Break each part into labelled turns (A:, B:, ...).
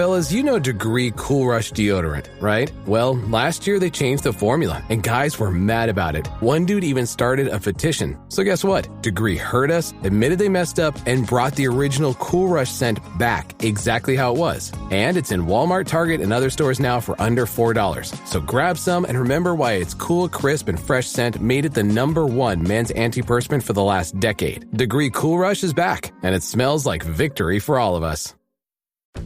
A: Fellas, you know Degree Cool Rush deodorant, right? Well, last year they changed the formula, and guys were mad about it. One dude even started a petition. So guess what? Degree heard us, admitted they messed up, and brought the original Cool Rush scent back exactly how it was. And it's in Walmart, Target, and other stores now for under $4. So grab some and remember why its cool, crisp, and fresh scent made it the #1 men's antiperspirant for the last decade. Degree Cool Rush is back, and it smells like victory for all of us.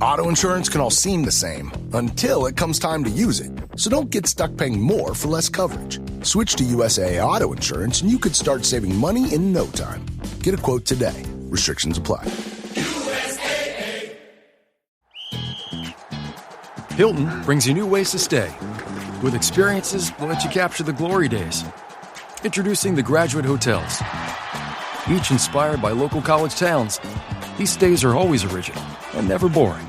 B: Auto insurance can all seem the same until it comes time to use it. So don't get stuck paying more for less coverage. Switch to USAA Auto Insurance and you could start saving money in no time. Get a quote today. Restrictions apply.
C: USAA. Hilton brings you new ways to stay. With experiences that let you capture the glory days. Introducing the Graduate Hotels. Each inspired by local college towns, these stays are always original and never boring.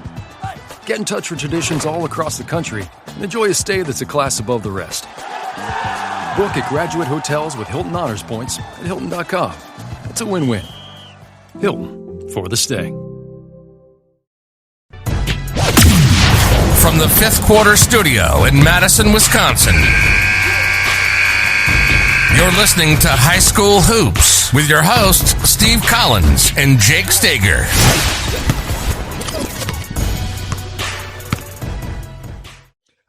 C: Get in touch with traditions all across the country and enjoy a stay that's a class above the rest. Book at Graduate Hotels with Hilton Honors Points at Hilton.com. It's a win-win. Hilton, for the stay.
D: From the Fifth Quarter Studio in Madison, Wisconsin, you're listening to High School Hoops with your hosts, Steve Collins and Jake Stager.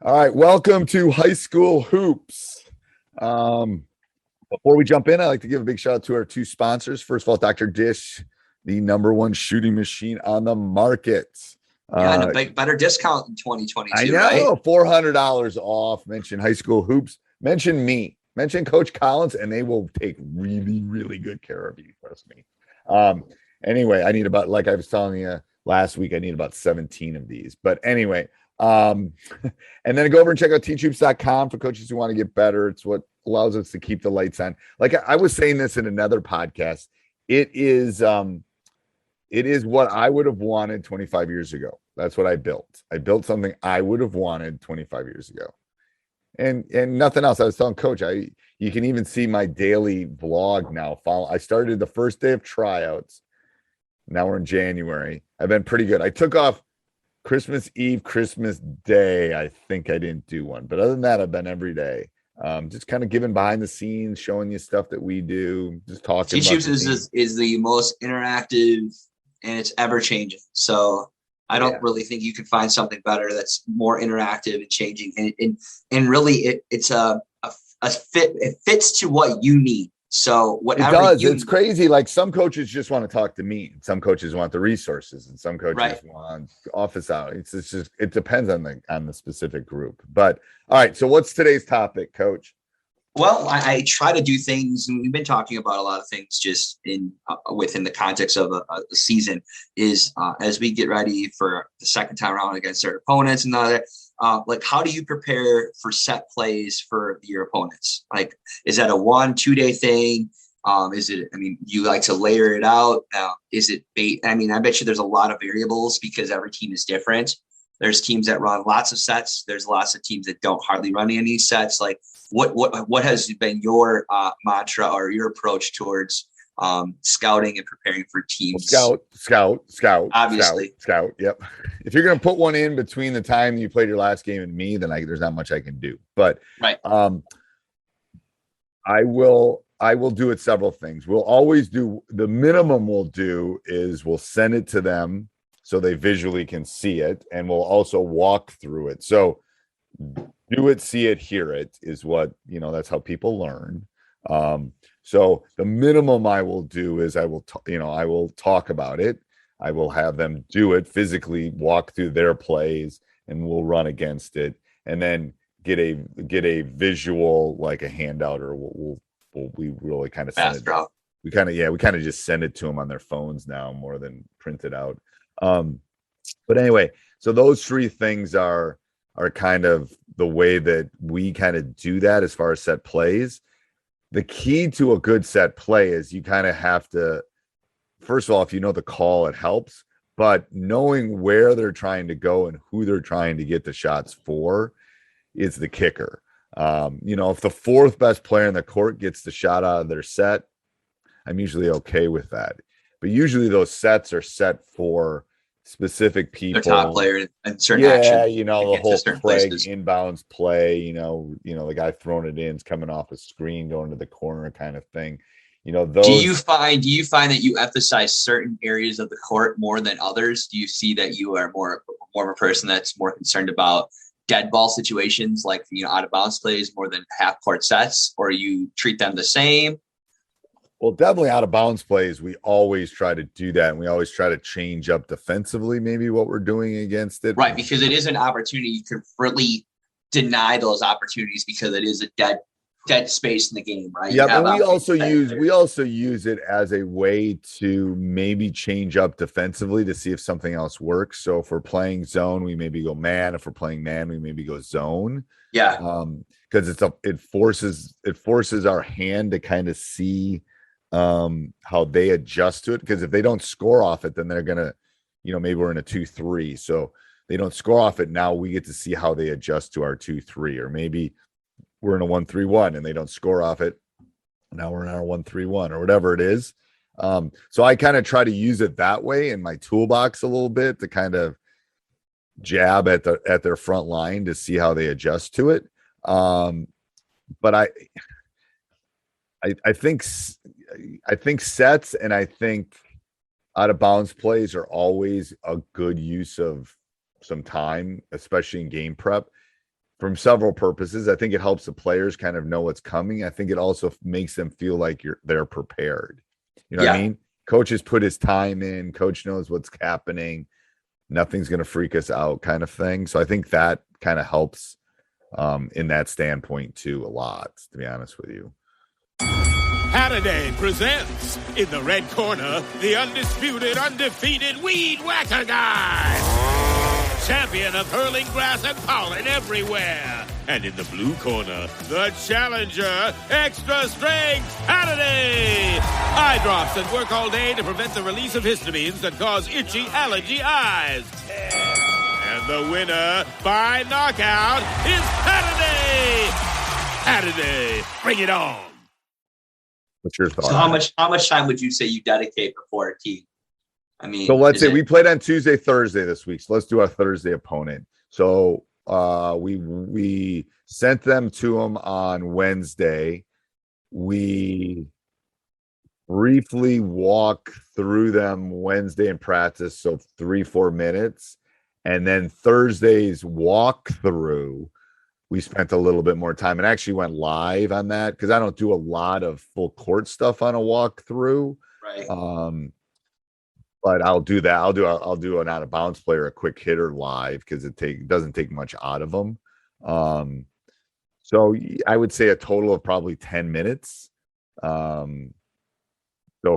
E: All right, welcome to High School Hoops. Before we jump in, I'd like to give a big shout out to our two sponsors. First of all, Dr. Dish, the #1 shooting machine on the market.
F: And a better discount in 2022.
E: I know, right? $400 off. Mention High School Hoops. Mention me. Mention Coach Collins, and they will take really, really good care of you. Trust me. Anyway, I need about, like I was telling you last week, I need about 17 of these. But anyway, and then go over and check out teachhoops.com for coaches who want to get better. It's what allows us to keep the lights on. Like I was saying this in another podcast, it is what I would have wanted 25 years ago. That's what I built. I built something I would have wanted 25 years ago. And nothing else. I was telling Coach, you can even see my daily vlog now. I started the first day of tryouts. Now we're in January. I've been pretty good. I took off Christmas Eve, Christmas Day. I think I didn't do one, but other than that, I've been every day. Just kind of giving behind the scenes, showing you stuff that we do, just talking.
F: Teach Hoops is the most interactive and it's ever changing. So I don't really think you can find something better that's more interactive and changing. And really it's a fit. It fits to what you need. So whatever
E: it does, it's crazy. Like some coaches just want to talk to me. Some coaches want the resources, and some coaches want office hours. It's just it depends on the specific group. But all right, so what's today's topic, Coach?
F: Well, I try to do things, and we've been talking about a lot of things just within the context of a season. Is as we get ready for the second time around against our opponents and all that. Like, how do you prepare for set plays for your opponents? Like, is that a 1-2 day thing? Is it, you like to layer it out? Is it bait? I bet you there's a lot of variables because every team is different. There's teams that run lots of sets. There's lots of teams that don't hardly run any sets. Like what has been your mantra or your approach towards scouting and preparing for teams?
E: Scout.
F: Obviously.
E: Scout. Yep. If you're going to put one in between the time you played your last game and me, then there's not much I can do. But
F: right.
E: I will do it several things. We'll always do the minimum we'll do is we'll send it to them so they visually can see it, and we'll also walk through it. So do it, see it, hear it is what, that's how people learn. So the minimum I will do is I will talk about it. I will have them do it physically, walk through their plays, and we'll run against it, and then get a visual, like a handout, or we really kind of send it. We kind of just send it to them on their phones now more than print it out. But anyway, so those three things are kind of the way that we kind of do that as far as set plays. The key to a good set play is you kind of have to, first of all, if you know the call, it helps, but knowing where they're trying to go and who they're trying to get the shots for is the kicker. If the fourth best player in the court gets the shot out of their set, I'm usually okay with that. But usually those sets are set for specific people,
F: their top player and certain action.
E: You know, the whole Craig
F: places.
E: Inbounds play, you know, the guy throwing it in is coming off a screen, going to the corner kind of thing. You know, those.
F: Do you find that you emphasize certain areas of the court more than others? Do you see that you are more of a person that's more concerned about dead ball situations, like, you know, out of bounds plays more than half court sets, or you treat them the same?
E: Well, definitely out of bounds plays. We always try to do that. And we always try to change up defensively, maybe what we're doing against it.
F: Right. Because it is an opportunity. You can really deny those opportunities because it is a dead space in the game, right?
E: Yeah, and we also use it as a way to maybe change up defensively to see if something else works. So if we're playing zone, we maybe go man. If we're playing man, we maybe go zone.
F: Yeah.
E: Because it forces our hand to kind of see how they adjust to it. Because if they don't score off it, then they're gonna, you know, maybe we're in a 2-3. So they don't score off it. Now we get to see how they adjust to our 2-3, or maybe we're in a 1-3-1 and they don't score off it. Now we're in our 1-3-1 or whatever it is. So I kind of try to use it that way in my toolbox a little bit to kind of jab at their front line to see how they adjust to it. But I think sets and I think out of bounds plays are always a good use of some time, especially in game prep, from several purposes. I think it helps the players kind of know what's coming. I think it also makes them feel like they're prepared. You know what I mean? Coach has put his time in. Coach knows what's happening. Nothing's going to freak us out, kind of thing. So I think that kind of helps in that standpoint too a lot, to be honest with you.
G: Saturday presents in the red corner the undisputed, undefeated Weed Whacker guy, champion of hurling grass and pollen everywhere. And in the blue corner, the challenger, extra strength Saturday. Eye drops and work all day to prevent the release of histamines that cause itchy allergy eyes. And the winner by knockout is Saturday. Saturday, bring it on.
E: What's your thought?
F: So how much time would you say you dedicate before a team? I mean,
E: so let's say we played on Tuesday, Thursday this week. So let's do our Thursday opponent. So we sent them to them on Wednesday. We briefly walk through them Wednesday in practice, so 3-4 minutes. And then Thursday's walkthrough, we spent a little bit more time and actually went live on that because I don't do a lot of full court stuff on a walkthrough.
F: Right.
E: But I'll do that. I'll do an out of bounds player, a quick hitter live because it doesn't take much out of them. So I would say a total of probably 10 minutes. So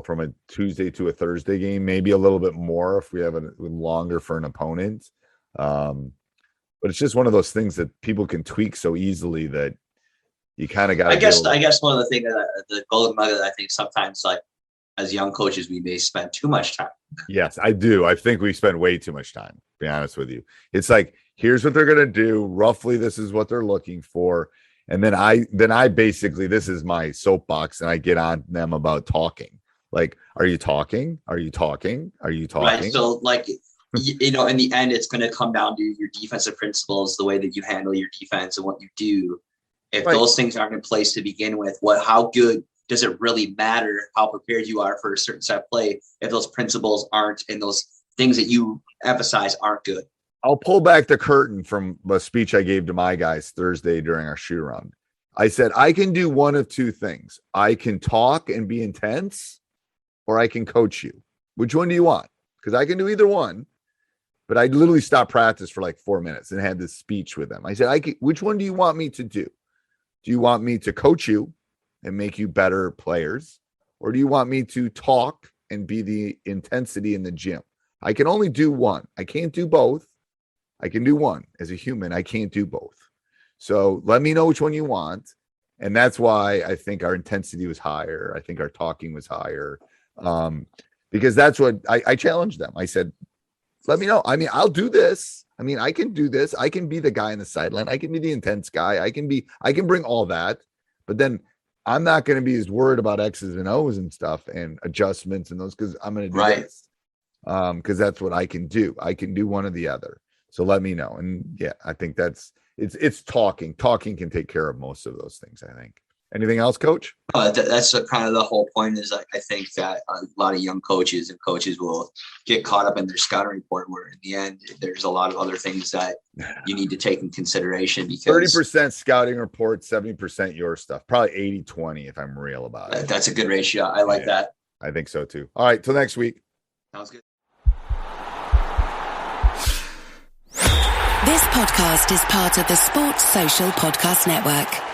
E: from a Tuesday to a Thursday game, maybe a little bit more if we have a longer for an opponent. But it's just one of those things that people can tweak so easily that you kind of got.
F: I guess one of the things that the golden nugget, I think sometimes, like as young coaches, we may spend too much time.
E: Yes, I do. I think we spend way too much time, to be honest with you. It's like, here's what they're going to do. Roughly, this is what they're looking for. And then I basically, this is my soapbox and I get on them about talking. Like, are you talking? Are you talking? Are you talking?
F: Right. So like, you know, in the end, it's going to come down to your defensive principles, the way that you handle your defense and what you do. If those things aren't in place to begin with, how good does it really matter how prepared you are for a certain set of play if those principles aren't and those things that you emphasize aren't good?
E: I'll pull back the curtain from a speech I gave to my guys Thursday during our shoot around. I said, I can do one of two things. I can talk and be intense, or I can coach you. Which one do you want? Because I can do either one. But I literally stopped practice for like 4 minutes and had this speech with them. I said, which one do you want me to do? Do you want me to coach you and make you better players? Or do you want me to talk and be the intensity in the gym? I can only do one. I can't do both. I can do one. As a human, I can't do both. So let me know which one you want. And that's why I think our intensity was higher. I think our talking was higher. Because that's what I challenged them. I said, let me know. I mean, I'll do this. I mean, I can do this. I can be the guy in the sideline. I can be the intense guy. I can bring all that. But then I'm not going to be as worried about X's and O's and stuff and adjustments and those because I'm going to do this. because that's what I can do. I can do one or the other. So let me know. And yeah, I think it's talking. Talking can take care of most of those things, I think. Anything else, Coach?
F: That's kind of the whole point is I think that a lot of young coaches will get caught up in their scouting report, where in the end, there's a lot of other things that you need to take in consideration. Because
E: 30% scouting report, 70% your stuff, probably 80-20 if I'm real about it.
F: That's a good ratio. I like that.
E: I think so too. All right. Till next week.
F: Sounds good.
H: This podcast is part of the Sports Social Podcast Network.